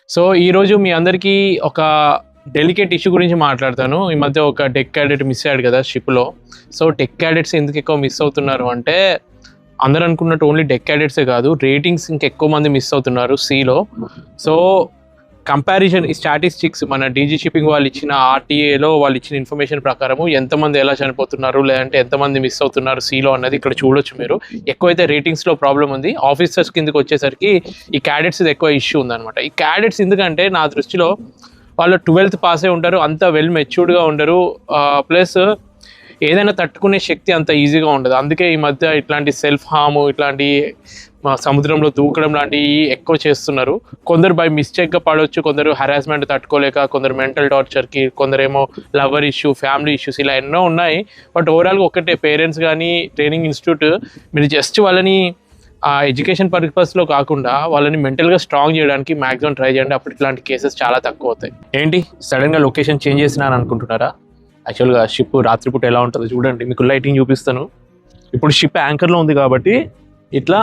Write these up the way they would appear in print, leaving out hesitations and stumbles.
So ఈరోజు మీ అందరికీ ఒక డెలికేట్ ఇష్యూ గురించి మాట్లాడతాను. ఈ మధ్య ఒక టెక్ క్యాడెట్ మిస్ అయ్యాడు కదా షిప్లో. సో టెక్ క్యాడెట్స్ ఎందుకు ఎక్కువ మిస్ అవుతున్నారు అంటే, అందరూ అనుకున్నట్టు ఓన్లీ టెక్ క్యాడెట్సే కాదు, రేటింగ్స్ ఇంకెక్కువ మంది మిస్ అవుతున్నారు సీలో. సో కంపారిజన్ ఈ స్టాటిస్టిక్స్ మన డీజీ షిప్పింగ్ వాళ్ళు ఇచ్చిన ఆర్టీఏలో వాళ్ళు ఇచ్చిన ఇన్ఫర్మేషన్ ప్రకారము ఎంతమంది ఎలా చనిపోతున్నారు, లేదంటే ఎంతమంది మిస్ అవుతున్నారు సీలో అన్నది ఇక్కడ చూడొచ్చు మీరు. ఎక్కువైతే రేటింగ్స్లో ప్రాబ్లం ఉంది. ఆఫీసర్స్ కిందకి వచ్చేసరికి ఈ క్యాడెట్స్ ఎక్కువ ఇష్యూ ఉందన్నమాట. ఈ క్యాడెట్స్ ఎందుకంటే నా దృష్టిలో వాళ్ళు 12th పాసే ఉంటారు, అంత వెల్ మెచ్యూర్డ్గా ఉండరు, ప్లస్ ఏదైనా తట్టుకునే శక్తి అంత ఈజీగా ఉండదు. అందుకే ఈ మధ్య ఇట్లాంటి సెల్ఫ్ హార్మ్, ఇట్లాంటి సముద్రంలో దూకడం లాంటివి ఎక్కువ చేస్తున్నారు. కొందరు బై మిస్టేక్గా పడవచ్చు, కొందరు హెరాస్మెంట్ తట్టుకోలేక, కొందరు మెంటల్ టార్చర్కి, కొందరేమో లవర్ ఇష్యూ, ఫ్యామిలీ ఇష్యూస్, ఇలా ఎన్నో ఉన్నాయి. బట్ ఓవరాల్గా ఒకటే, పేరెంట్స్ కానీ ట్రైనింగ్ ఇన్స్టిట్యూట్ మీరు జస్ట్ వాళ్ళని ఎడ్యుకేషన్ పర్పస్లో కాకుండా వాళ్ళని మెంటల్గా స్ట్రాంగ్ చేయడానికి మ్యాక్సిమం ట్రై చేయండి. అప్పుడు ఇట్లాంటి కేసెస్ చాలా తక్కువ అవుతాయి. ఏంటి సడన్గా లొకేషన్ చేంజ్ చేసినా అని అనుకుంటున్నారా? యాక్చువల్గా షిప్ రాత్రిపూట ఎలా ఉంటుందో చూడండి, మీకు లైటింగ్ చూపిస్తాను. ఇప్పుడు షిప్ యాంకర్లో ఉంది కాబట్టి ఇట్లా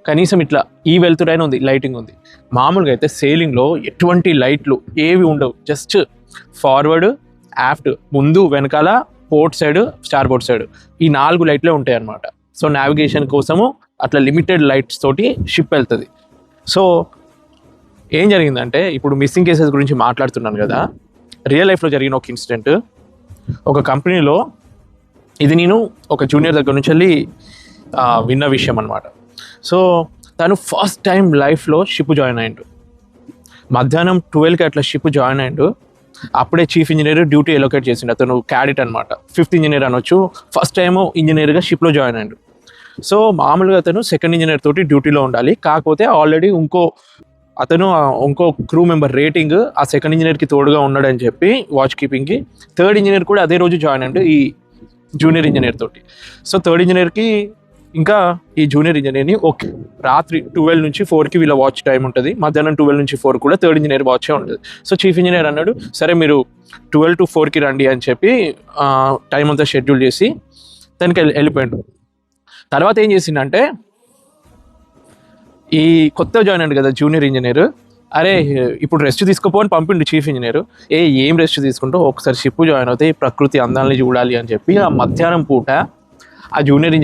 కనీసం ఇట్లా ఈ వెళ్తుడైనా ఉంది, లైటింగ్ ఉంది. మామూలుగా అయితే సేలింగ్లో ఎటువంటి లైట్లు ఏవి ఉండవు, జస్ట్ ఫార్వర్డ్, యాఫ్ట్, ముందు వెనకాల, port side, star board side, ఈ 4 లైట్లే ఉంటాయి అన్నమాట. సో నావిగేషన్ కోసము అట్లా లిమిటెడ్ లైట్స్ తోటి షిప్ వెళ్తుంది. సో ఏం జరిగిందంటే, ఇప్పుడు మిస్సింగ్ కేసెస్ గురించి మాట్లాడుతున్నాను కదా, రియల్ లైఫ్లో జరిగిన ఒక ఇన్సిడెంట్. ఒక కంపెనీలో, ఇది నేను ఒక జూనియర్ దగ్గర నుంచి వెళ్ళి విన్న విషయం అనమాట. సో తను ఫస్ట్ టైం లైఫ్లో షిప్ జాయిన్ అయ్యిండు. మధ్యాహ్నం 12కి అట్లా షిప్ జాయిన్ అయ్యిండు. అప్పుడే చీఫ్ ఇంజనీర్ డ్యూటీ ఎలొకేట్ చేసిండు. అతను క్యాడెట్ అనమాట, 5th ఇంజనీర్ అనొచ్చు. ఫస్ట్ టైం ఇంజనీర్గా షిప్లో జాయిన్ అయ్యిండు. సో మామూలుగా అతను 2nd ఇంజనీర్ తోటి డ్యూటీలో ఉండాలి. కాకపోతే ఆల్రెడీ ఇంకో క్రూ మెంబర్ రేటింగ్ ఆ 2nd ఇంజనీర్కి తోడుగా ఉన్నాడని చెప్పి వాచ్ కీపింగ్కి 3rd ఇంజనీర్ కూడా అదే రోజు జాయిన్ అయ్యిండు ఈ జూనియర్ ఇంజనీర్ తోటి. సో 3rd ఇంజనీర్కి ఇంకా ఈ జూనియర్ ఇంజనీర్ని ఓకే, రాత్రి 12 నుంచి 4కి వీళ్ళ వాచ్ టైం ఉంటుంది, మధ్యాహ్నం 12 నుంచి 4 కూడా 3rd ఇంజనీర్ వాచే ఉంటుంది. సో చీఫ్ ఇంజనీర్ అన్నాడు, సరే మీరు 12 to 4కి రండి అని చెప్పి టైం అంతా షెడ్యూల్ చేసి తనకి వెళ్ళిపోయాడు. తర్వాత ఏం చేసిందంటే, ఈ కొత్త జాయిన్ అయ్యాడు కదా జూనియర్ ఇంజనీర్, అరే ఇప్పుడు రెస్ట్ తీసుకోపోని పంపిండు చీఫ్ ఇంజనీర్. ఏం రెస్ట్ తీసుకుంటావు, ఒకసారి షిప్ జాయిన్ అవుతాయి, ప్రకృతి అందాలని చూడాలి అని చెప్పి ఆ మధ్యాహ్నం పూట ఆ జూనియర్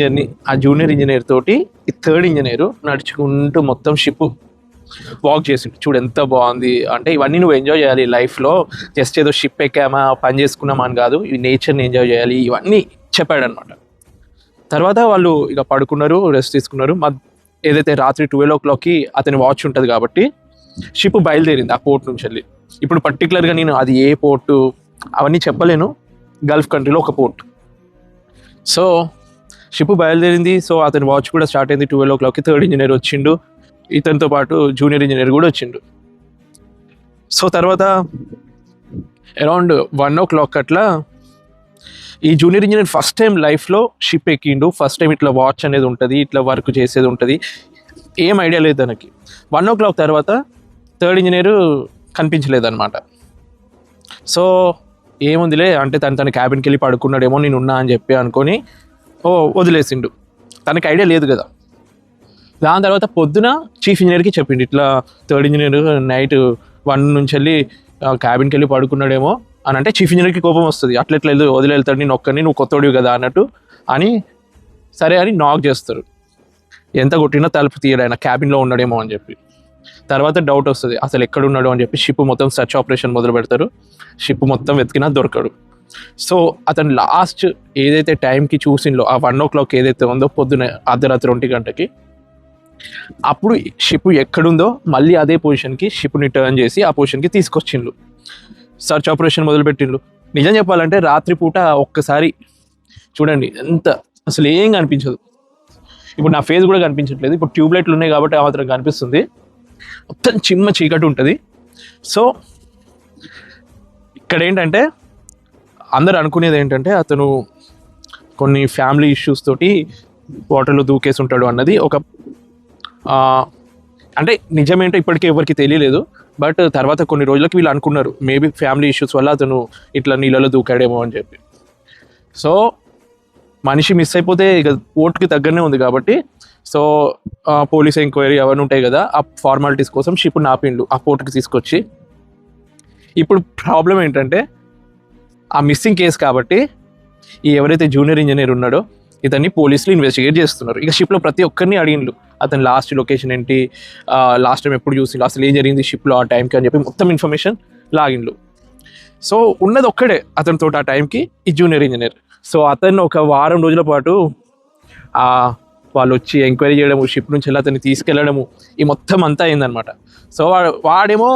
ఇంజనీర్ తోటి ఈ 3rd ఇంజనీర్ నడుచుకుంటూ మొత్తం షిప్ వాక్ చేసిండు. చూడు ఎంత బాగుంది అంటే, ఇవన్నీ నువ్వు ఎంజాయ్ చేయాలి లైఫ్లో, జస్ట్ ఏదో షిప్ ఎక్కామా పని చేసుకున్నామా అని కాదు, ఈ నేచర్ని ఎంజాయ్ చేయాలి, ఇవన్నీ చెప్పాడనమాట. తర్వాత వాళ్ళు ఇక పడుకున్నారు, రెస్ట్ తీసుకున్నారు. ఏదైతే రాత్రి 12 o'clockకి అతని వాచ్ ఉంటుంది కాబట్టి షిప్ బయలుదేరింది ఆ పోర్ట్ నుంచి వెళ్ళి. ఇప్పుడు పర్టికులర్గా నేను అది ఏ పోర్టు అవన్నీ చెప్పలేను, గల్ఫ్ కంట్రీలో ఒక పోర్ట్. సో షిప్ బయలుదేరింది. సో అతని వాచ్ కూడా స్టార్ట్ అయింది 12 o'clockకి. 3rd ఇంజనీర్ వచ్చిండు, ఇతనితో పాటు జూనియర్ ఇంజనీర్ కూడా వచ్చిండు. సో తర్వాత అరౌండ్ 1 o'clock అట్లా ఈ జూనియర్ ఇంజనీర్ ఫస్ట్ టైం లైఫ్లో షిప్ ఎక్కిండు. ఫస్ట్ టైం ఇట్లా వాచ్ అనేది ఉంటుంది, ఇట్లా వర్క్ చేసేది ఉంటుంది, ఏం ఐడియా లేదు తనకి. 1 o'clock తర్వాత 3rd ఇంజనీరు కనిపించలేదన్నమాట. సో ఏముందిలే అంటే తన క్యాబిన్కి వెళ్ళి పడుకున్నాడేమో, నేను ఉన్నా అని చెప్పి అనుకొని వదిలేసిండు. తనకి ఐడియా లేదు కదా. దాని తర్వాత పొద్దున చీఫ్ ఇంజనీర్కి చెప్పిండు, ఇట్లా 3rd ఇంజనీర్ నైట్ 1 నుంచి వెళ్ళి క్యాబిన్కి వెళ్ళి పడుకున్నాడేమో అని. అంటే చీఫ్ ఇంజనీర్కి కోపం వస్తుంది, అట్లా వదిలేళ్తాడు, నేను ఒక్కడిని, నువ్వు కొత్తోడివి కదా అన్నట్టు అని. సరే అని నాక్ చేస్తారు, ఎంత కొట్టినా తలుపు తీయడు, ఆయన క్యాబిన్లో ఉన్నాడేమో అని చెప్పి. తర్వాత డౌట్ వస్తుంది, అసలు ఎక్కడున్నాడు అని చెప్పి షిప్ మొత్తం సెర్చ్ ఆపరేషన్ మొదలు పెడతారు. షిప్ మొత్తం వెతికినా దొరకడు. సో అతను లాస్ట్ ఏదైతే టైంకి చూసిందో ఆ 1 o'clock ఏదైతే ఉందో, పొద్దున అర్ధరాత్రి 1 గంటకి, అప్పుడు షిప్ ఎక్కడుందో మళ్ళీ అదే పొజిషన్కి షిప్ని టర్న్ చేసి ఆ పొజిషన్కి తీసుకొచ్చిండు. సర్చ్ ఆపరేషన్ మొదలుపెట్టిండు. నిజం చెప్పాలంటే రాత్రిపూట ఒక్కసారి చూడండి, ఎంత అసలు ఏం కనిపించదు. ఇప్పుడు నా ఫేస్ కూడా కనిపించట్లేదు, ఇప్పుడు ట్యూబ్లైట్లు ఉన్నాయి కాబట్టి ఆ మాత్రం కనిపిస్తుంది. మొత్తం చిమ్మ చీకటి ఉంటుంది. సో ఇక్కడ ఏంటంటే, అందరు అనుకునేది ఏంటంటే అతను కొన్ని ఫ్యామిలీ ఇష్యూస్ తోటి వాటర్లో దూకేసి ఉంటాడు అన్నది ఒక అంటే నిజమేంటో ఇప్పటికీ ఎవరికి తెలియలేదు. బట్ తర్వాత కొన్ని రోజులకి వీళ్ళు అనుకున్నారు, మేబీ ఫ్యామిలీ ఇష్యూస్ వల్ల అతను ఇట్లా నీళ్ళలో దూకాడేమో అని చెప్పి. సో మనిషి మిస్ అయిపోతే ఇక పోర్ట్కి దగ్గరనే ఉంది కాబట్టి సో పోలీస్ ఎంక్వైరీ అవన్నీ ఉంటాయి కదా, ఆ ఫార్మాలిటీస్ కోసం షిప్ని ఆపిండు ఆ పోర్ట్కి తీసుకొచ్చి. ఇప్పుడు ప్రాబ్లం ఏంటంటే ఆ మిస్సింగ్ కేసు కాబట్టి ఈ ఎవరైతే జూనియర్ ఇంజనీర్ ఉన్నాడో ఇతన్ని పోలీసులు ఇన్వెస్టిగేట్ చేస్తున్నారు. ఇక షిప్లో ప్రతి ఒక్కరిని అడిగిండు, అతని లాస్ట్ లొకేషన్ ఏంటి, లాస్ట్ టైం ఎప్పుడు చూసి, అసలు ఏం జరిగింది షిప్లో ఆ టైంకి అని చెప్పి మొత్తం ఇన్ఫర్మేషన్ లాగిండు. సో ఉన్నది ఒక్కడే అతనితో ఆ టైంకి ఈ జూనియర్ ఇంజనీర్. సో అతను ఒక వారం రోజుల పాటు వాళ్ళు వచ్చి ఎంక్వైరీ చేయడము, షిప్ నుంచి వెళ్ళి అతన్ని తీసుకెళ్ళడము, ఈ మొత్తం అంతా అయిందనమాట. సో వాడేమో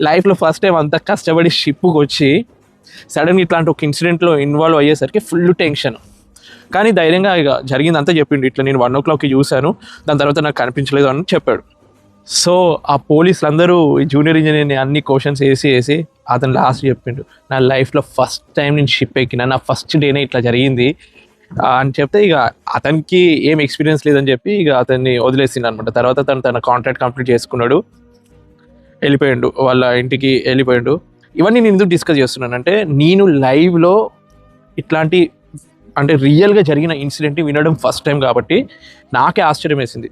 లైఫ్లో ఫస్ట్ టైం అంతా కష్టపడి షిప్కి వచ్చి సడన్గా ఇట్లాంటి ఒక ఇన్సిడెంట్లో ఇన్వాల్వ్ అయ్యేసరికి ఫుల్ టెన్షన్. కానీ ధైర్యంగా ఇక జరిగిందంతా చెప్పిండు, ఇట్లా నేను 1 o'clockకి చూశాను, దాని తర్వాత నాకు కనిపించలేదు అని చెప్పాడు. సో ఆ పోలీసులు అందరూ ఈ జూనియర్ ఇంజనీర్ని అన్ని క్వశ్చన్స్ వేసి అతను లాస్ట్ చెప్పిండు, నా లైఫ్లో ఫస్ట్ టైం నేను షిప్ ఎక్కిన, నా ఫస్ట్ డేనే ఇట్లా జరిగింది అని చెప్తే ఇక అతనికి ఏం ఎక్స్పీరియన్స్ లేదని చెప్పి ఇక అతన్ని వదిలేసిండు అనమాట. తర్వాత తన కాంట్రాక్ట్ కంప్లీట్ చేసుకున్నాడు, వెళ్ళిపోయాడు, వాళ్ళ ఇంటికి వెళ్ళిపోయాడు. ఇవన్నీ నేను ఎందుకు డిస్కస్ చేస్తున్నానంటే, నేను లైవ్లో ఇట్లాంటి అంటే రియల్గా జరిగిన ఇన్సిడెంట్ని వినడం ఫస్ట్ టైం కాబట్టి నాకే ఆశ్చర్యం వేసింది.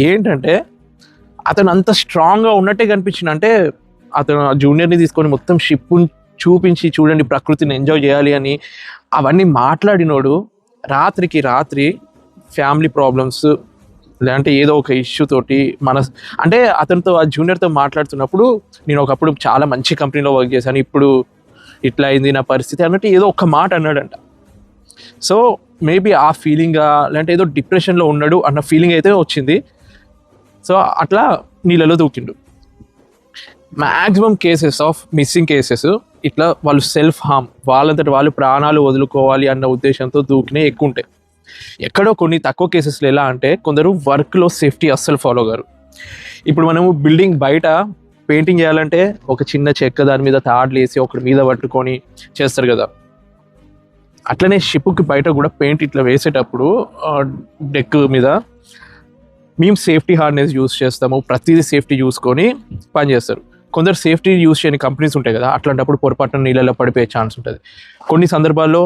ఏంటంటే అతను అంత స్ట్రాంగ్గా ఉన్నట్టే కనిపించింది. అంటే అతను జూనియర్ని తీసుకొని మొత్తం షిప్ని చూపించి, చూడండి ప్రకృతిని ఎంజాయ్ చేయాలి అని అవన్నీ మాట్లాడినోడు రాత్రికి రాత్రి ఫ్యామిలీ ప్రాబ్లమ్స్ లేదంటే ఏదో ఒక ఇష్యూ తోటి అంటే అతనితో ఆ జూనియర్తో మాట్లాడుతున్నప్పుడు, నేను ఒకప్పుడు చాలా మంచి కంపెనీలో వర్క్ చేశాను, ఇప్పుడు ఇట్లా అయింది నా పరిస్థితి అన్నట్టు ఏదో ఒక మాట అన్నాడంట. సో మేబీ ఆ ఫీలింగా లేదంటే ఏదో డిప్రెషన్లో ఉన్నాడు అన్న ఫీలింగ్ అయితే వచ్చింది. సో అట్లా నీళ్ళలో దూకిండు. Maximum cases of missing cases ఇట్లా వాళ్ళు సెల్ఫ్ హార్మ్, వాళ్ళంతటి వాళ్ళు ప్రాణాలు వదులుకోవాలి అన్న ఉద్దేశంతో దూకినే ఎక్కువ ఉంటాయి. ఎక్కడో కొన్ని తక్కువ కేసెస్లో ఎలా అంటే కొందరు వర్క్లో సేఫ్టీ అస్సలు ఫాలో గారు. ఇప్పుడు మనము బిల్డింగ్ బయట పెయింటింగ్ చేయాలంటే ఒక చిన్న చెక్క దాని మీద తాడులు వేసి ఒకటి మీద పట్టుకొని చేస్తారు కదా, అట్లనే షిప్కి బయట కూడా పెయింట్ ఇట్లా వేసేటప్పుడు డెక్ మీద మేము సేఫ్టీ హార్నెస్ యూస్ చేస్తాము, ప్రతిదీ సేఫ్టీ చూసుకొని పనిచేస్తారు. కొందరు సేఫ్టీ యూస్ చేయని కంపెనీస్ ఉంటాయి కదా, అట్లాంటప్పుడు పొరపాటున నీళ్ళలో పడిపోయే ఛాన్స్ ఉంటుంది. కొన్ని సందర్భాల్లో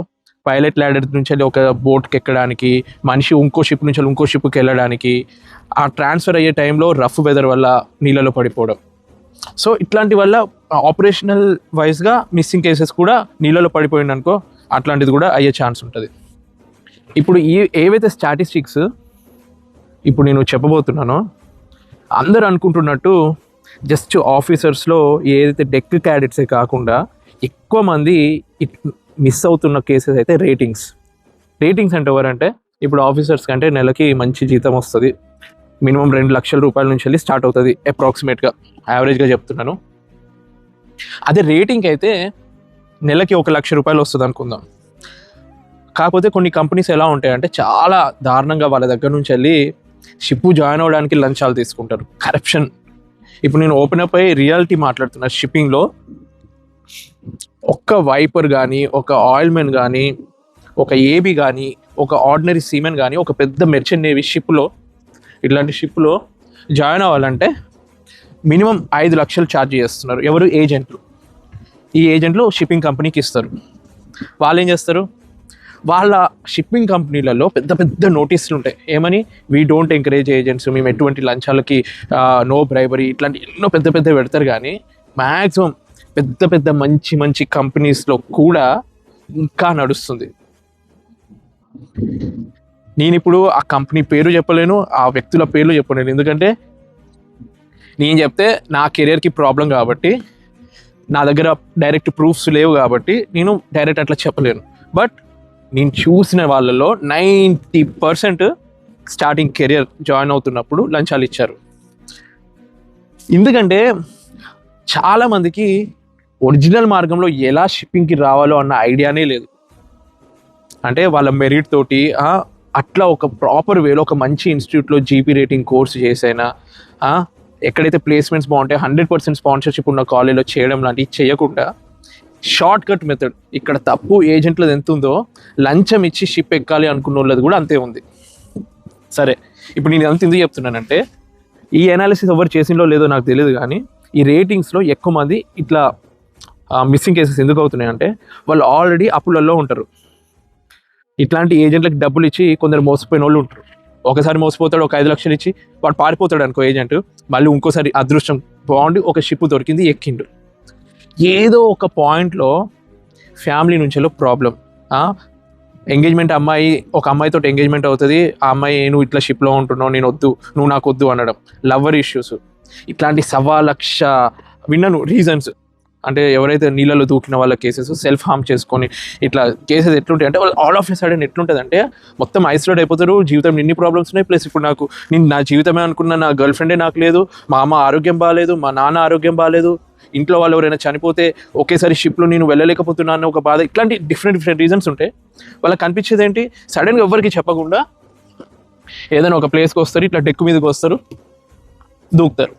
పైలట్ ల్యాడర్ నుంచి వెళ్ళి ఒక బోట్కి ఎక్కడానికి, మనిషి ఇంకో షిప్ నుంచి ఇంకో షిప్కి వెళ్ళడానికి, ఆ ట్రాన్స్ఫర్ అయ్యే టైంలో రఫ్ వెదర్ వల్ల నీళ్ళలో పడిపోవడం. సో ఇట్లాంటి వల్ల ఆపరేషనల్ వైజ్గా మిస్సింగ్ కేసెస్ కూడా నీళ్ళలో పడిపోయింది అనుకో, అట్లాంటిది కూడా అయ్యే ఛాన్స్ ఉంటుంది. ఇప్పుడు ఏవైతే స్టాటిస్టిక్స్ ఇప్పుడు నేను చెప్పబోతున్నానో అందరూ అనుకుంటున్నట్టు జస్ట్ ఆఫీసర్స్లో ఏదైతే డెక్ క్యాడెట్సే కాకుండా ఎక్కువ మంది మిస్ అవుతున్న కేసెస్ అయితే రేటింగ్స్ అంటే ఎవరంటే, ఇప్పుడు ఆఫీసర్స్ కంటే నెలకి మంచి జీతం వస్తుంది, మినిమం 2 లక్షల రూపాయల నుంచి వెళ్ళి స్టార్ట్ అవుతుంది అప్రాక్సిమేట్గా, యావరేజ్గా చెప్తున్నాను. అదే రేటింగ్ అయితే నెలకి 1 లక్ష రూపాయలు వస్తుంది అనుకుందాం. కాకపోతే కొన్ని కంపెనీస్ ఎలా ఉంటాయంటే చాలా దారుణంగా వాళ్ళ దగ్గర నుంచి వెళ్ళి షిప్ జాయిన్ అవ్వడానికి లంచాలు తీసుకుంటారు, కరప్షన్. ఇప్పుడు నేను ఓపెన్ అప్ అయ్యి రియాలిటీ మాట్లాడుతున్నా. షిప్పింగ్లో ఒక్క వైపర్ కానీ, ఒక ఆయిల్ మెన్ కానీ, ఒక ఏబీ కానీ, ఒక ఆర్డినరీ సీమెన్ కానీ, ఒక పెద్ద మెర్చెంట్ నేవీ షిప్లో ఇట్లాంటి షిప్లో జాయిన్ అవ్వాలంటే మినిమం 5 లక్షలు ఛార్జ్ చేస్తున్నారు. ఎవరు? ఏజెంట్లు. ఈ ఏజెంట్లు షిప్పింగ్ కంపెనీకి ఇస్తారు. వాళ్ళు ఏం చేస్తారు, వాళ్ళ షిప్పింగ్ కంపెనీలలో పెద్ద పెద్ద నోటీసులు ఉంటాయి, ఏమని, వీ డోంట్ ఎంకరేజ్ ఏజెంట్స్, మేము ఎటువంటి లంచాలకి నో బ్రైబరీ, ఇట్లాంటి ఎన్నో పెద్ద పెద్ద పెడతారు. కానీ మ్యాక్సిమం పెద్ద పెద్ద మంచి మంచి కంపెనీస్లో కూడా ఇంకా నడుస్తుంది. నేను ఇప్పుడు ఆ కంపెనీ పేరు చెప్పలేను, ఆ వ్యక్తుల పేర్లు చెప్పలేను, ఎందుకంటే నేను చెప్తే నా కెరియర్కి ప్రాబ్లం కాబట్టి, నా దగ్గర డైరెక్ట్ ప్రూఫ్స్ లేవు కాబట్టి నేను డైరెక్ట్ అట్లా చెప్పలేను. బట్ నేను చూసిన వాళ్ళలో 90% స్టార్టింగ్ కెరియర్ జాయిన్ అవుతున్నప్పుడు లంచాలు ఇచ్చారు. ఎందుకంటే చాలామందికి ఒరిజినల్ మార్గంలో ఎలా షిప్పింగ్కి రావాలో అన్న ఐడియానే లేదు. అంటే వాళ్ళ మెరిట్ తోటి అట్లా ఒక ప్రాపర్ వేలో ఒక మంచి ఇన్స్టిట్యూట్లో జీపీ రేటింగ్ కోర్స్ చేసైనా, ఎక్కడైతే ప్లేస్మెంట్స్ బాగుంటాయి 100% స్పాన్సర్షిప్ ఉన్న కాలేజ్లో చేయడం లాంటివి చేయకుండా షార్ట్ కట్ మెథడ్, ఇక్కడ తప్పు ఏజెంట్లది ఎంత ఉందో లంచం ఇచ్చి షిప్ ఎక్కాలి అనుకున్న వాళ్ళది కూడా అంతే ఉంది. సరే, ఇప్పుడు నేను ఎంత ఎందుకు చెప్తున్నానంటే, ఈ అనాలిసిస్ ఎవరు చేసిందో లేదో నాకు తెలియదు, కానీ ఈ రేటింగ్స్లో ఎక్కువ మంది ఇట్లా మిస్సింగ్ కేసెస్ ఎందుకు అవుతున్నాయి అంటే, వాళ్ళు ఆల్రెడీ అప్పులలో ఉంటారు. ఇట్లాంటి ఏజెంట్లకు డబ్బులు ఇచ్చి కొందరు మోసపోయిన వాళ్ళు ఉంటారు. ఒకసారి మోసపోతాడు, ఒక 5 లక్షలు ఇచ్చి వాడు పారిపోతాడు అనుకో ఏజెంట్, మళ్ళీ ఇంకోసారి అదృష్టం బాగుండి ఒక షిప్ దొరికింది, ఎక్కిండు. ఏదో ఒక పాయింట్లో ఫ్యామిలీ నుంచెలో ప్రాబ్లం, ఎంగేజ్మెంట్ అమ్మాయి ఒక అమ్మాయితో ఎంగేజ్మెంట్ అవుతుంది, ఆ అమ్మాయి నువ్వు ఇట్లా షిప్లో ఉంటున్నావు, నేను వద్దు, నువ్వు నాకు వద్దు అనడం, లవర్ ఇష్యూస్, ఇట్లాంటి 1,00,000 విన్నాను రీజన్స్. అంటే ఎవరైతే నీళ్ళలో దూకిన వాళ్ళ కేసెస్, సెల్ఫ్ హార్మ్ చేసుకొని ఇట్లా కేసెస్ ఎట్లుంటాయి అంటే వాళ్ళు ఆల్ ఆఫ్ ఎ సడన్ ఎట్లుంటుంది అంటే మొత్తం ఐసోలేట్ అయిపోతారు, జీవితం ఎన్ని ప్రాబ్లమ్స్ ఉన్నాయి, ప్లస్ ఇప్పుడు నాకు నేను నా జీవితమే అనుకున్న నా గర్ల్ ఫ్రెండే నాకు లేదు, మా అమ్మ ఆరోగ్యం బాగాలేదు, మా నాన్న ఆరోగ్యం బాగాలేదు, ఇంట్లో వాళ్ళు ఎవరైనా చనిపోతే ఒకేసారి షిప్లో నేను వెళ్ళలేకపోతున్నాను ఒక బాధ, ఇట్లాంటి డిఫరెంట్ రీజన్స్ ఉంటాయి. వాళ్ళకి కనిపించేది ఏంటి, సడన్గా ఎవరికి చెప్పకుండా ఏదైనా ఒక ప్లేస్కి వస్తారు, ఇట్లా డెక్ మీదకి వస్తారు, దూకుతారు.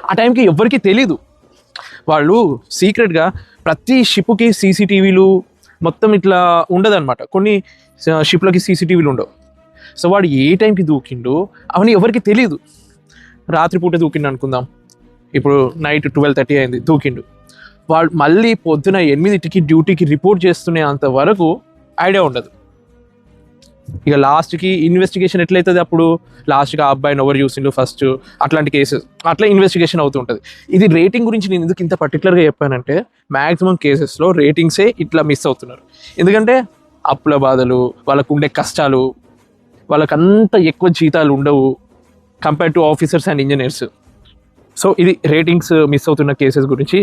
ఆ టైంకి ఎవరికి తెలీదు, వాళ్ళు సీక్రెట్గా ప్రతి షిప్కి సీసీటీవీలు మొత్తం ఇట్లా ఉండదన్నమాట, కొన్ని షిప్లకి సీసీటీవీలు ఉండవు. సో వాడు ఏ టైంకి దూకిండు అవన్నీ ఎవరికి తెలియదు. రాత్రిపూట దూకిండు అనుకుందాం, ఇప్పుడు నైట్ 12:30 అయింది, దూకిండు. వాడు మళ్ళీ పొద్దున 8కి డ్యూటీకి రిపోర్ట్ చేస్తునే అంతవరకు ఐడియా ఉండదు. ఇక లాస్ట్కి ఇన్వెస్టిగేషన్ ఎట్లయితుంది, అప్పుడు లాస్ట్కి ఆ అబ్బాయిని ఎవరు చూసిండు ఫస్ట్, అట్లాంటి కేసెస్ అట్లా ఇన్వెస్టిగేషన్ అవుతుంటుంది. ఇది రేటింగ్ గురించి నేను ఎందుకు ఇంత పర్టికులర్గా చెప్పానంటే మ్యాక్సిమం కేసెస్లో రేటింగ్సే ఇట్లా మిస్ అవుతున్నారు. ఎందుకంటే అప్పుల బాధలు, వాళ్ళకు ఉండే కష్టాలు, వాళ్ళకంత ఎక్కువ జీతాలు ఉండవు compare to officers and engineers. So ఇది రేటింగ్స్ మిస్ అవుతున్న కేసెస్ గురించి.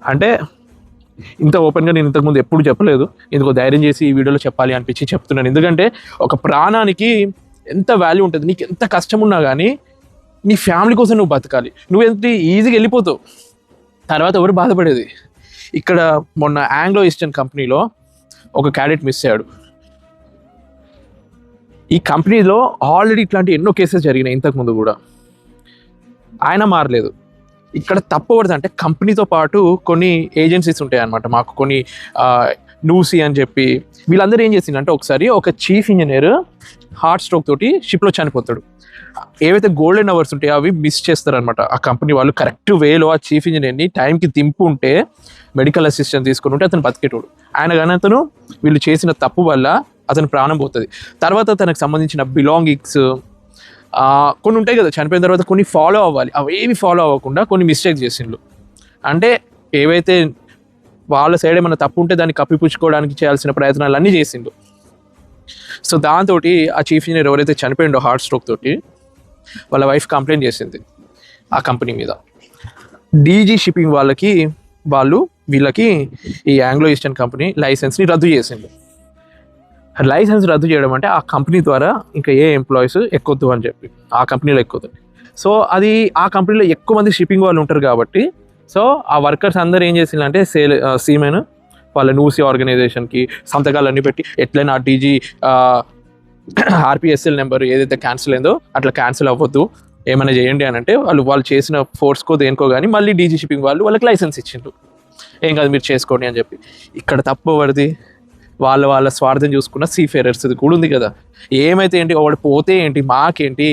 అంటే ఇంత ఓపెన్గా నేను ఇంతకుముందు ఎప్పుడు చెప్పలేదు, ఎందుకో ధైర్యం చేసి ఈ వీడియోలో చెప్పాలి అనిపించి చెప్తున్నాను. ఎందుకంటే ఒక ప్రాణానికి ఎంత వాల్యూ ఉంటుంది, నీకు ఎంత కష్టం ఉన్నా కానీ నీ ఫ్యామిలీ కోసం నువ్వు బతకాలి. నువ్వు ఎంత ఈజీగా వెళ్ళిపోతావు, తర్వాత ఎవరు బాధపడేది. ఇక్కడ మొన్న ఆంగ్లో ఈస్టర్న్ కంపెనీలో ఒక క్యాడెట్ మిస్ అయ్యాడు. ఈ కంపెనీలో ఆల్రెడీ ఇట్లాంటి ఎన్నో కేసెస్ జరిగినాయి ఇంతకుముందు కూడా, ఆయన మారలేదు. ఇక్కడ తప్పవడదు అంటే కంపెనీతో పాటు కొన్ని ఏజెన్సీస్ ఉంటాయి అన్నమాట, మాకు కొన్ని నూసీ అని చెప్పి, వీళ్ళందరూ ఏం చేసిందంటే ఒకసారి ఒక చీఫ్ ఇంజనీర్ హార్ట్ స్ట్రోక్ తోటి షిప్లో చనిపోతాడు. ఏవైతే గోల్డెన్ అవర్స్ ఉంటాయో అవి మిస్ చేస్తారనమాట ఆ కంపెనీ వాళ్ళు. కరెక్ట్ వేలో ఆ చీఫ్ ఇంజనీర్ని టైంకి దింపు ఉంటే, మెడికల్ అసిస్టెంట్ తీసుకుని ఉంటే అతను బతికేటోడు. ఆయన కానీ అతను వీళ్ళు చేసిన తప్పు వల్ల అతను ప్రాణం పోతుంది. తర్వాత తనకు సంబంధించిన బిలాంగింగ్స్ కొన్ని ఉంటాయి కదా, చనిపోయిన తర్వాత కొన్ని ఫాలో అవ్వాలి, అవేమి ఫాలో అవ్వకుండా కొన్ని మిస్టేక్స్ చేసిండ్రు. అంటే ఏవైతే వాళ్ళ సైడ్ ఏమైనా తప్పు ఉంటే దాన్ని కప్పిపుచ్చుకోవడానికి చేయాల్సిన ప్రయత్నాలు అన్నీ చేసిండు. సో దాంతో ఆ చీఫ్ ఇంజనీర్ ఎవరైతే చనిపోయిండో హార్ట్ స్ట్రోక్ తోటి, వాళ్ళ వైఫ్ కంప్లైంట్ చేసింది ఆ కంపెనీ మీద. డీజీ షిప్పింగ్ వీళ్ళకి ఈ ఆంగ్లో ఈస్టర్న్ కంపెనీ లైసెన్స్ని రద్దు చేసిండు. లైసెన్స్ రద్దు చేయడం అంటే ఆ కంపెనీ ద్వారా ఇంకా ఏ ఎంప్లాయీస్ ఎక్కొద్దు అని చెప్పి, ఆ కంపెనీలో ఎక్కొద్దు. సో అది ఆ కంపెనీలో ఎక్కువ మంది షిప్పింగ్ వాళ్ళు ఉంటారు కాబట్టి, సో ఆ వర్కర్స్ అందరూ ఏం చేసిందంటే సీమెన్ వాళ్ళ నూసీ ఆర్గనైజేషన్కి సంతకాలన్నీ పెట్టి ఎట్లయినా డీజీ ఆర్పిఎస్ఎల్ నెంబర్ ఏదైతే క్యాన్సిల్ అయిందో అట్లా క్యాన్సిల్ అవ్వద్దు, ఏమైనా చేయండి అని అంటే వాళ్ళు చేసిన ఫోర్స్కో దేనికో కానీ మళ్ళీ డీజీ షిప్పింగ్ వాళ్ళకి లైసెన్స్ ఇచ్చిండ్రు. ఏం కాదు మీరు చేసుకోండి అని చెప్పి. ఇక్కడ తప్పవడిది వాళ్ళ స్వార్థం చూసుకున్న సీఫేరర్స్ ఇది కూడా ఉంది కదా. ఏమైతే ఏంటి, వాడు పోతే ఏంటి, మాకేంటి,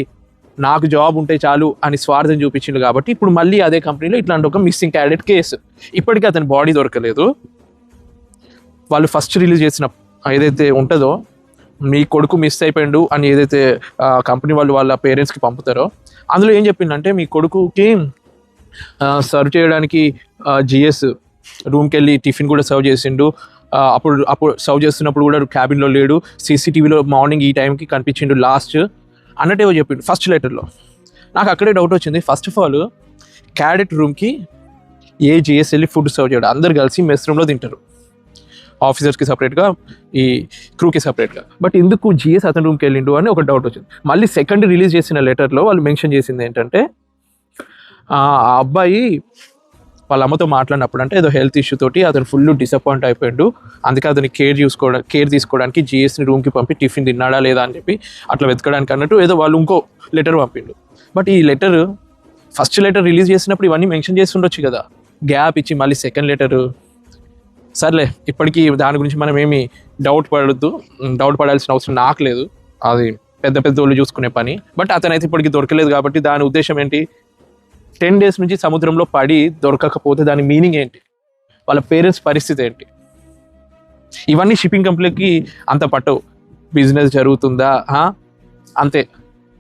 నాకు జాబ్ ఉంటే చాలు అని స్వార్థం చూపించిండు. కాబట్టి ఇప్పుడు మళ్ళీ అదే కంపెనీలో ఇట్లాంటి ఒక మిస్సింగ్ క్యాడెట్ కేసు. ఇప్పటికీ అతని బాడీ దొరకలేదు. వాళ్ళు ఫస్ట్ రిలీజ్ చేసిన ఏదైతే ఉంటుందో మీ కొడుకు మిస్ అయిపోయిండు అని ఏదైతే కంపెనీ వాళ్ళ పేరెంట్స్కి పంపుతారో అందులో ఏం చెప్పిందంటే మీ కొడుకుకి సర్వ్ చేయడానికి జిఎస్ రూమ్కి వెళ్ళి టిఫిన్ కూడా సర్వ్ చేసిండు, అప్పుడు సర్వ్ చేస్తున్నప్పుడు కూడా క్యాబిన్లో లేడు, సీసీటీవీలో మార్నింగ్ ఈ టైంకి కనిపించిండు లాస్ట్ అన్నట్టేవో చెప్పిండు ఫస్ట్ లెటర్లో. నాకు అక్కడే డౌట్ వచ్చింది. ఫస్ట్ ఆఫ్ ఆల్ క్యాడెట్ రూమ్కి ఏ జిఎస్ వెళ్ళి ఫుడ్ సర్వ్ చేయడం, అందరు కలిసి మెస్ రూమ్లో తింటారు, ఆఫీసర్స్కి సపరేట్గా ఈ క్రూకి సపరేట్గా. బట్ ఎందుకు జిఎస్ అతని రూమ్కి వెళ్ళిండు అని ఒక డౌట్ వచ్చింది. మళ్ళీ సెకండ్ రిలీజ్ చేసిన లెటర్లో వాళ్ళు మెన్షన్ చేసింది ఏంటంటే ఆ అబ్బాయి వాళ్ళ అమ్మతో మాట్లాడినప్పుడు అంటే ఏదో హెల్త్ ఇష్యూ తోటి అతను ఫుల్ డిసప్పాయింట్ అయిపోయాడు, అందుకే అతని కేర్ తీసుకోవడానికి జిఎస్ని రూమ్కి పంపి టిఫిన్ తిన్నాడా లేదా అని చెప్పి అట్లా వెతకడానికి అన్నట్టు ఏదో వాళ్ళు ఇంకో లెటర్ పంపిండు. బట్ ఈ లెటర్ ఫస్ట్ లెటర్ రిలీజ్ చేసినప్పుడు ఇవన్నీ మెన్షన్ చేసి ఉండొచ్చు కదా, గ్యాప్ ఇచ్చి మళ్ళీ సెకండ్ లెటరు. సర్లే, ఇప్పటికీ దాని గురించి మనం ఏమి డౌట్ పడాల్సిన అవసరం నాకు లేదు, అది పెద్ద వాళ్ళు చూసుకునే పని. బట్ అతనైతే ఇప్పటికీ దొరకలేదు కాబట్టి దాని ఉద్దేశం ఏంటి, 10 days నుంచి సముద్రంలో పడి దొరకకపోతే దాని మీనింగ్ ఏంటి, వాళ్ళ పేరెంట్స్ పరిస్థితి ఏంటి, ఇవన్నీ షిప్పింగ్ కంపెనీకి అంత పట్టవు. బిజినెస్ జరుగుతుందా, అంతే.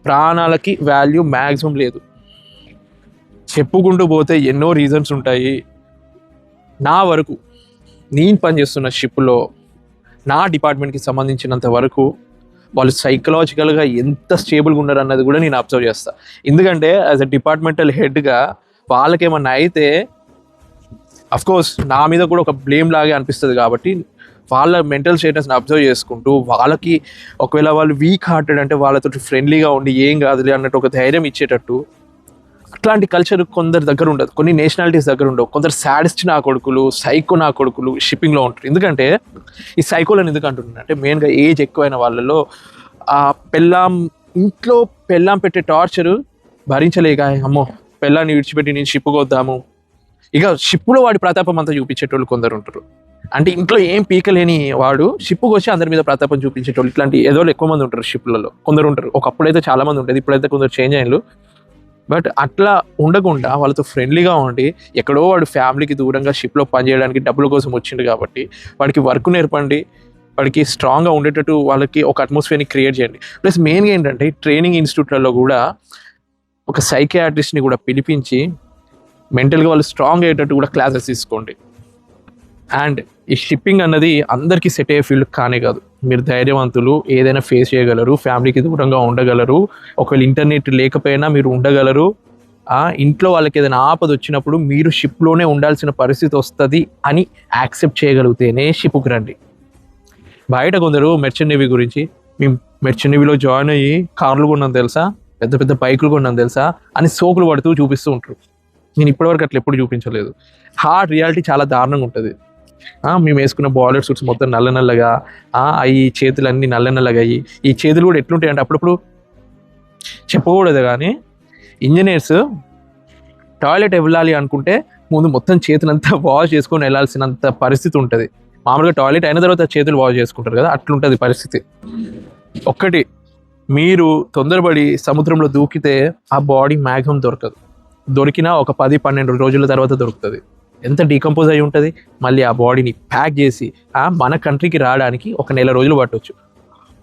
ప్రాణాలకి వాల్యూ మ్యాక్సిమం లేదు. చెప్పుకుంటూ పోతే ఎన్నో రీజన్స్ ఉంటాయి. నా వరకు నేను పనిచేస్తున్న షిప్లో నా డిపార్ట్మెంట్కి సంబంధించినంత వరకు వాళ్ళు సైకలాజికల్గా ఎంత స్టేబుల్గా ఉన్నారు అన్నది కూడా నేను అబ్జర్వ్ చేస్తాను. ఎందుకంటే యాజ్ అ డిపార్ట్మెంటల్ హెడ్గా వాళ్ళకేమన్నా అయితే అఫ్కోర్స్ నా మీద కూడా ఒక బ్లేమ్ లాగే అనిపిస్తుంది. కాబట్టి వాళ్ళ మెంటల్ స్టేటస్ని అబ్జర్వ్ చేసుకుంటూ వాళ్ళకి ఒకవేళ వాళ్ళు వీక్ హార్టెడ్ అంటే వాళ్ళతో ఫ్రెండ్లీగా ఉండి ఏం కాదులే అన్నట్టు ఒక ధైర్యం ఇచ్చేటట్టు అట్లాంటి కల్చర్ కొందరి దగ్గర ఉండదు, కొన్ని నేషనాలిటీస్ దగ్గర ఉండవు. కొందరు సాడిస్ట్ నా కొడుకులు, సైకో నా కొడుకులు షిప్పింగ్లో ఉంటారు. ఎందుకంటే ఈ సైకోలను ఎందుకు అంటున్నాను అంటే మెయిన్గా ఏజ్ ఎక్కువైన వాళ్ళలో ఇంట్లో పెళ్ళాం పెట్టే టార్చరు భరించలేక అమ్మో పెళ్ళాన్ని విడిచిపెట్టి నేను షిప్కి వద్దాము, ఇక షిప్పులో వాడి ప్రతాపం అంతా చూపించేటోళ్ళు కొందరు ఉంటారు. అంటే ఇంట్లో ఏం పీకలేని వాడు షిప్పుకి వచ్చి అందరి మీద ప్రతాపం చూపించేటోళ్ళు ఇట్లాంటి ఏదో ఎక్కువ మంది ఉంటారు షిప్లలో. కొందరు ఉంటారు, ఒకప్పుడైతే చాలా మంది ఉంటుంది, ఇప్పుడైతే కొందరు చేంజ్ అయ్యారు. బట్ అట్లా ఉండకుండా వాళ్ళతో ఫ్రెండ్లీగా ఉండి ఎక్కడో వాడు ఫ్యామిలీకి దూరంగా షిప్లో పనిచేయడానికి డబ్బుల కోసం వచ్చిండు కాబట్టి వాడికి వర్క్ నేర్పండి, వాడికి స్ట్రాంగ్గా ఉండేటట్టు వాళ్ళకి ఒక అట్మాస్ఫియర్ని క్రియేట్ చేయండి. ప్లస్ మెయిన్గా ఏంటంటే ట్రైనింగ్ ఇన్స్టిట్యూట్లలో కూడా ఒక సైకియాట్రిస్ట్ని కూడా పిలిపించి మెంటల్గా వాళ్ళు స్ట్రాంగ్ అయ్యేటట్టు కూడా క్లాసెస్ తీసుకోండి. అండ్ ఈ షిప్పింగ్ అన్నది అందరికీ సెట్ అయ్యే ఫీల్డ్ కానే కాదు. మీరు ధైర్యవంతులు, ఏదైనా ఫేస్ చేయగలరు, ఫ్యామిలీకి దూరంగా ఉండగలరు, ఒకవేళ ఇంటర్నెట్ లేకపోయినా మీరు ఉండగలరు. ఇంట్లో వాళ్ళకి ఏదైనా ఆపద వచ్చినప్పుడు మీరు షిప్లోనే ఉండాల్సిన పరిస్థితి వస్తుంది అని యాక్సెప్ట్ చేయగలిగితేనే షిప్కి రండి. బయట కొందరు మెర్చెంట్ నేవీ గురించి మేము మెర్చెంట్ నేవీలో జాయిన్ అయ్యి కార్లు కొన్నాం తెలుసా, పెద్ద పెద్ద బైకులు కొన్నాం తెలుసా అని సోకులు పడుతూ చూపిస్తూ ఉంటారు. నేను ఇప్పటివరకు అట్లా ఎప్పుడు చూపించలేదు. హార్డ్ రియాలిటీ చాలా దారుణంగా ఉంటుంది. మేము వేసుకున్న బాయిలర్ సూట్స్ మొత్తం నల్ల నల్లగా, ఈ చేతులన్నీ నల్ల నల్లగా అయ్యి, ఈ చేతులు కూడా ఎట్లుంటాయి అంటే అప్పుడప్పుడు చెప్పకూడదు కానీ ఇంజనీర్స్ టాయిలెట్ వెళ్ళాలి అనుకుంటే ముందు మొత్తం చేతులంతా వాష్ చేసుకొని వెళ్ళాల్సినంత పరిస్థితి ఉంటుంది. మామూలుగా టాయిలెట్ అయిన తర్వాత చేతులు వాష్ చేసుకుంటారు కదా, అట్లుంటుంది పరిస్థితి. ఒక్కటి, మీరు తొందరపడి సముద్రంలో దూకితే ఆ బాడీ మ్యాక్సిమం దొరకదు. దొరికినా ఒక 10-12 రోజుల తర్వాత దొరుకుతుంది. ఎంత డీకంపోజ్ అయి ఉంటుంది. మళ్ళీ ఆ బాడీని ప్యాక్ చేసి మన కంట్రీకి రావడానికి 1 నెల రోజులు పట్టవచ్చు.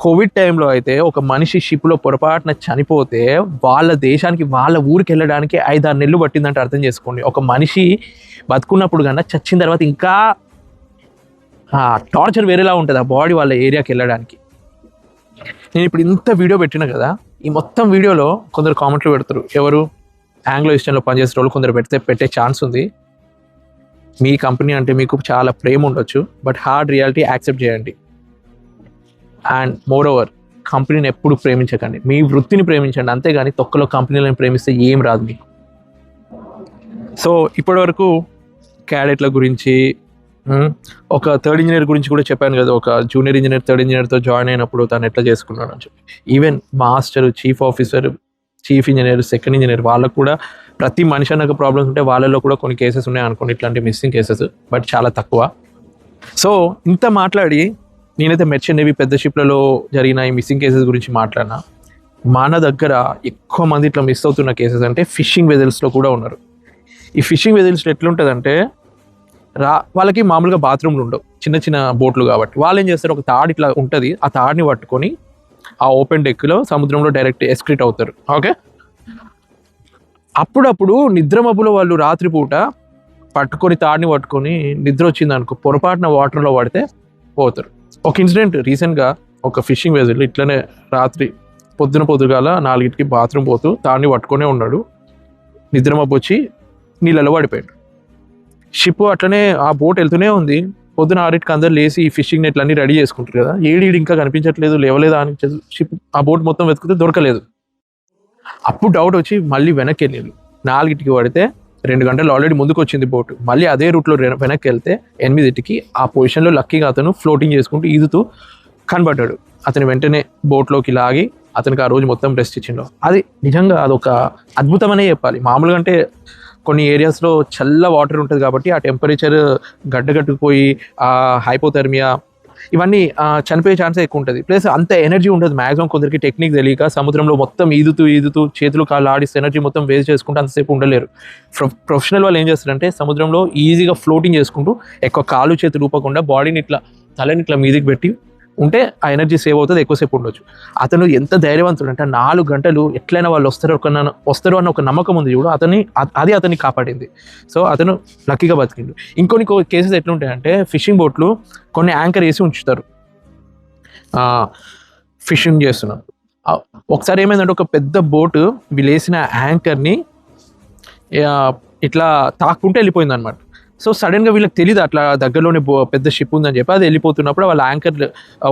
కోవిడ్ టైంలో అయితే ఒక మనిషి షిప్లో పొరపాటున చనిపోతే వాళ్ళ దేశానికి వాళ్ళ ఊరికి వెళ్ళడానికి 5-6 నెలలు పట్టిందంటే అర్థం చేసుకోండి. ఒక మనిషి బతుకున్నప్పుడు కన్నా చచ్చిన తర్వాత ఇంకా టార్చర్ వేరేలా ఉంటుంది ఆ బాడీ వాళ్ళ ఏరియాకి వెళ్ళడానికి. నేను ఇప్పుడు ఇంత వీడియో పెట్టినా కదా, ఈ మొత్తం వీడియోలో కొందరు కామెంట్లు పెడతారు. ఎవరు ఆంగ్లో ఈస్టర్న్లో పనిచేసే వాళ్ళు కొందరు పెట్టే ఛాన్స్ ఉంది. మీ కంపెనీ అంటే మీకు చాలా ప్రేమ ఉండొచ్చు, బట్ హార్డ్ రియాలిటీ యాక్సెప్ట్ చేయండి. అండ్ మోర్ ఓవర్ కంపెనీని ఎప్పుడు ప్రేమించకండి, మీ వృత్తిని ప్రేమించండి. అంతేగాని తొక్కలో కంపెనీలను ప్రేమిస్తే ఏం రాదు మీకు. సో ఇప్పటివరకు క్యాడెట్ల గురించి, ఒక థర్డ్ ఇంజనీర్ గురించి కూడా చెప్పాను కదా, ఒక జూనియర్ ఇంజనీర్ థర్డ్ ఇంజనీర్తో జాయిన్ అయినప్పుడు తను ఎట్లా చేసుకున్నాడు అని చెప్పి. Even master, chief officer, chief engineer, second engineer వాళ్ళకు కూడా ప్రతి మనిషి అన్నకు ప్రాబ్లమ్స్ ఉంటే వాళ్ళలో కూడా కొన్ని కేసెస్ ఉన్నాయి అనుకోండి, ఇట్లాంటి మిస్సింగ్ కేసెస్, బట్ చాలా తక్కువ. సో ఇంత మాట్లాడి నేనైతే మెర్చెంట్ నేవీ పెద్ద షిప్లలో జరిగిన ఈ మిస్సింగ్ కేసెస్ గురించి మాట్లాడినా. మన దగ్గర ఎక్కువ మంది ఇట్లా మిస్ అవుతున్న కేసెస్ అంటే ఫిషింగ్ వెజల్స్లో కూడా ఉన్నారు. ఈ ఫిషింగ్ వెజల్స్లో ఎట్లుంటుందంటే వాళ్ళకి మామూలుగా బాత్రూమ్లు ఉండవు, చిన్న చిన్న బోట్లు కాబట్టి వాళ్ళు ఏం చేస్తారు, ఒక తాడు ఇట్లా ఉంటుంది, ఆ తాడుని పట్టుకొని ఆ ఓపెన్ డెక్లో సముద్రంలో డైరెక్ట్ ఎస్క్రీట్ అవుతారు. ఓకే, అప్పుడప్పుడు నిద్ర మబ్బులో వాళ్ళు రాత్రిపూట పట్టుకొని తాడిని పట్టుకొని నిద్ర వచ్చింది అనుకో, పొరపాటున వాటర్లో పడితే పోతారు. ఒక ఇన్సిడెంట్ రీసెంట్గా ఒక ఫిషింగ్ వెజల్ ఇట్లనే రాత్రి పొద్దుగాల 4కి బాత్రూమ్ పోతూ తాడిని పట్టుకొనే ఉన్నాడు, నిద్ర మబ్బు వచ్చి నీళ్ళలో పడిపోయాడు. షిప్ అట్లనే ఆ బోట్ వెళ్తూనే ఉంది. పొద్దున 6కి అందరు లేచి ఈ ఫిషింగ్ నెట్లు అన్నీ రెడీ చేసుకుంటారు కదా, ఏడు ఇంకా కనిపించట్లేదు, లేవలేదా అని షిప్ ఆ బోట్ మొత్తం వెతికితే దొరకలేదు. అప్పుడు డౌట్ వచ్చి మళ్ళీ వెనక్కి వెళ్ళారు. 4కి పడితే 2 గంటలు ఆల్రెడీ ముందుకు వచ్చింది బోటు. మళ్ళీ అదే రూట్లో వెనక్కి వెళ్తే 8కి ఆ పొజిషన్లో లక్కీగా అతను ఫ్లోటింగ్ చేసుకుంటూ ఈదుతూ కనబడ్డాడు. అతను వెంటనే బోట్లోకి లాగి అతనికి ఆ రోజు మొత్తం రెస్ట్ ఇచ్చిండు. అది నిజంగా అదొక అద్భుతమనే చెప్పాలి. మామూలుగా అంటే కొన్ని ఏరియాస్లో చల్ల వాటర్ ఉంటుంది కాబట్టి ఆ టెంపరేచర్ గడ్డగట్టుకుపోయి ఆ హైపోథెర్మియా ఇవన్నీ చనిపోయే ఛాన్సే ఎక్కువ ఉంటుంది. ప్లస్ అంత ఎనర్జీ ఉండదు మ్యాక్సిమం. కొందరికి టెక్నిక్ తెలియక సముద్రంలో మొత్తం ఈదుతూ చేతులు కాళ్ళు ఆడిస్తే ఎనర్జీ మొత్తం వేస్ట్ చేసుకుంటూ అంతసేపు ఉండలేరు. ప్రొఫెషనల్ వాళ్ళు ఏం చేస్తారంటే సముద్రంలో ఈజీగా ఫ్లోటింగ్ చేసుకుంటూ ఎక్కువ కాలు చేతులు ఊపకుండా బాడీని ఇట్లా తలని ఇట్లా మీదికి పెట్టి ఉంటే ఆ ఎనర్జీ సేవ్ అవుతుంది, ఎక్కువసేపు ఉండొచ్చు. అతను ఎంత ధైర్యవంతుడు అంటే 4 గంటలు ఎట్లయినా వాళ్ళు వస్తారు అన్న ఒక నమ్మకం ఉంది చూడు, అది అతన్ని కాపాడింది. సో అతను లక్కీగా బతికిండు. ఇంకొన్ని కేసెస్ ఎట్లుంటాయంటే ఫిషింగ్ బోట్లు కొన్ని యాంకర్ వేసి ఉంచుతారు ఫిషింగ్ చేస్తున్నారు. ఒకసారి ఏమైందంటే ఒక పెద్ద బోటు వీళ్ళు వేసిన యాంకర్ని ఇట్లా తాక్కుంటే వెళ్ళిపోయింది అనమాట. సో సడన్గా వీళ్ళకి తెలియదు అట్లా దగ్గరలోనే పెద్ద షిప్ ఉందని చెప్పి అది వెళ్ళిపోతున్నప్పుడు వాళ్ళ యాంకర్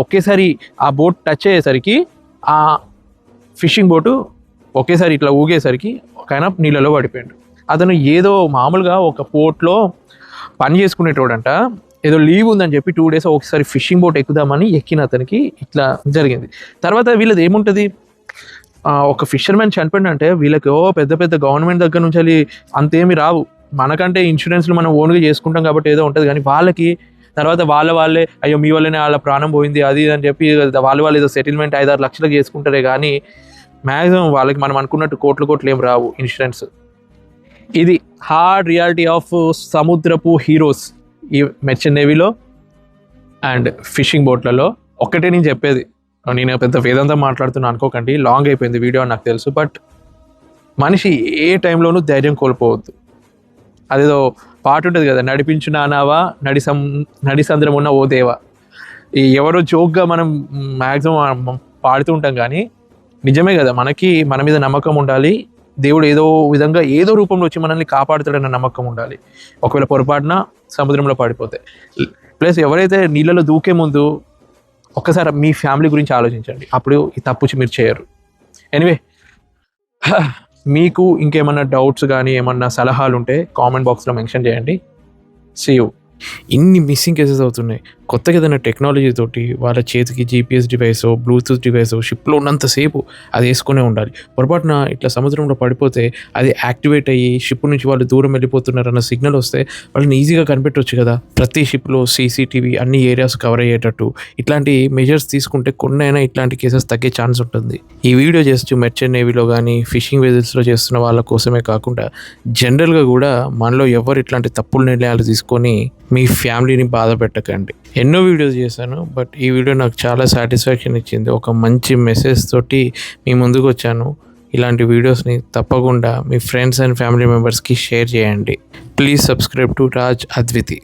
ఒకేసారి ఆ బోట్ టచ్ అయ్యేసరికి ఆ ఫిషింగ్ బోటు ఒకేసారి ఇట్లా ఊగేసరికి ఒక ఆయన నీళ్ళలో పడిపోయాడు. అతను ఏదో మామూలుగా ఒక పోర్ట్లో పని చేసుకునేటోడంట, ఏదో లీవ్ ఉందని చెప్పి 2 days ఒకసారి ఫిషింగ్ బోట్ ఎక్కుదామని ఎక్కిన అతనికి ఇట్లా జరిగింది. తర్వాత వీళ్ళది ఏముంటుంది, ఒక ఫిషర్మెన్ చనిపోయిందంటే వీళ్ళకి పెద్ద పెద్ద గవర్నమెంట్ దగ్గర నుంచి వెళ్ళి అంతేమి రావు. మనకంటే ఇన్సూరెన్స్లు మనం ఓన్గా చేసుకుంటాం కాబట్టి ఏదో ఉంటుంది, కానీ వాళ్ళకి తర్వాత వాళ్ళే అయ్యో మీ వల్లనే వాళ్ళ ప్రాణం పోయింది అది అని చెప్పి వాళ్ళు ఏదో సెటిల్మెంట్ 5-6 లక్షలకు చేసుకుంటారే కానీ మ్యాక్సిమం వాళ్ళకి మనం అనుకున్నట్టు కోట్లు ఏం రావు ఇన్సూరెన్స్. ఇది హార్డ్ రియాలిటీ ఆఫ్ సముద్రపు హీరోస్ ఈ మెర్చెంట్ నేవీలో అండ్ ఫిషింగ్ బోట్లలో. ఒక్కటే నేను చెప్పేది, నేను పెద్ద వేదంతా మాట్లాడుతున్నా అనుకోకండి, లాంగ్ అయిపోయింది వీడియో నాకు తెలుసు. బట్ మనిషి ఏ టైంలోనూ ధైర్యం కోల్పోవద్దు. అదేదో పాట ఉంటుంది కదా, నడిపించు నానావా నడి సంద్రం ఉన్న ఓ దేవా. ఈ ఎవరో జోక్గా మనం మ్యాక్సిమం పాడుతూ ఉంటాం, కానీ నిజమే కదా, మనకి మన మీద నమ్మకం ఉండాలి. దేవుడు ఏదో విధంగా ఏదో రూపంలో వచ్చి మనల్ని కాపాడుతాడన్న నమ్మకం ఉండాలి. ఒకవేళ పొరపాటున సముద్రంలో పడిపోతే. ప్లస్ ఎవరైతే నీళ్ళలో దూకే ముందు ఒక్కసారి మీ ఫ్యామిలీ గురించి ఆలోచించండి, అప్పుడు ఈ తప్పు మీరు చేయరు. ఎనీవే, మీకు ఇంకేమన్నా డౌట్స్ కానీ ఏమన్నా సలహాలు ఉంటే కామెంట్ బాక్స్లో మెన్షన్ చేయండి. See you. ఇన్ని మిస్సింగ్ కేసెస్ అవుతున్నాయి. కొత్తగా ఏదైనా టెక్నాలజీ తోటి వాళ్ళ చేతికి GPS డివైస్, బ్లూటూత్ డివైస్ షిప్లో ఉన్నంతసేపు అది వేసుకునే ఉండాలి. పొరపాటున ఇట్లా సముద్రంలో పడిపోతే అది యాక్టివేట్ అయ్యి షిప్ నుంచి వాళ్ళు దూరం వెళ్ళిపోతున్నారన్న సిగ్నల్ వస్తే వాళ్ళని ఈజీగా కనిపెట్టవచ్చు కదా. ప్రతి షిప్లో CCTV అన్ని ఏరియాస్ కవర్ అయ్యేటట్టు ఇట్లాంటి మెజర్స్ తీసుకుంటే కొన్నైనా ఇట్లాంటి కేసెస్ తగ్గే ఛాన్స్ ఉంటుంది. ఈ వీడియో జస్ట్ మెర్చెంట్ నేవీలో కానీ ఫిషింగ్ వెజల్స్లో చేస్తున్న వాళ్ళ కోసమే కాకుండా జనరల్గా కూడా మనలో ఎవరు ఇట్లాంటి తప్పుల నిర్ణయాలు తీసుకొని మీ ఫ్యామిలీని బాధ పెట్టకండి. ఎన్నో వీడియోస్ చేశాను, బట్ ఈ వీడియో నాకు చాలా సాటిస్ఫాక్షన్ ఇచ్చింది. ఒక మంచి మెసేజ్ తోటి మీ ముందుకు వచ్చాను. ఇలాంటి వీడియోస్ని తప్పకుండా మీ ఫ్రెండ్స్ అండ్ ఫ్యామిలీ మెంబర్స్కి షేర్ చేయండి. Please subscribe to Raj Adviti.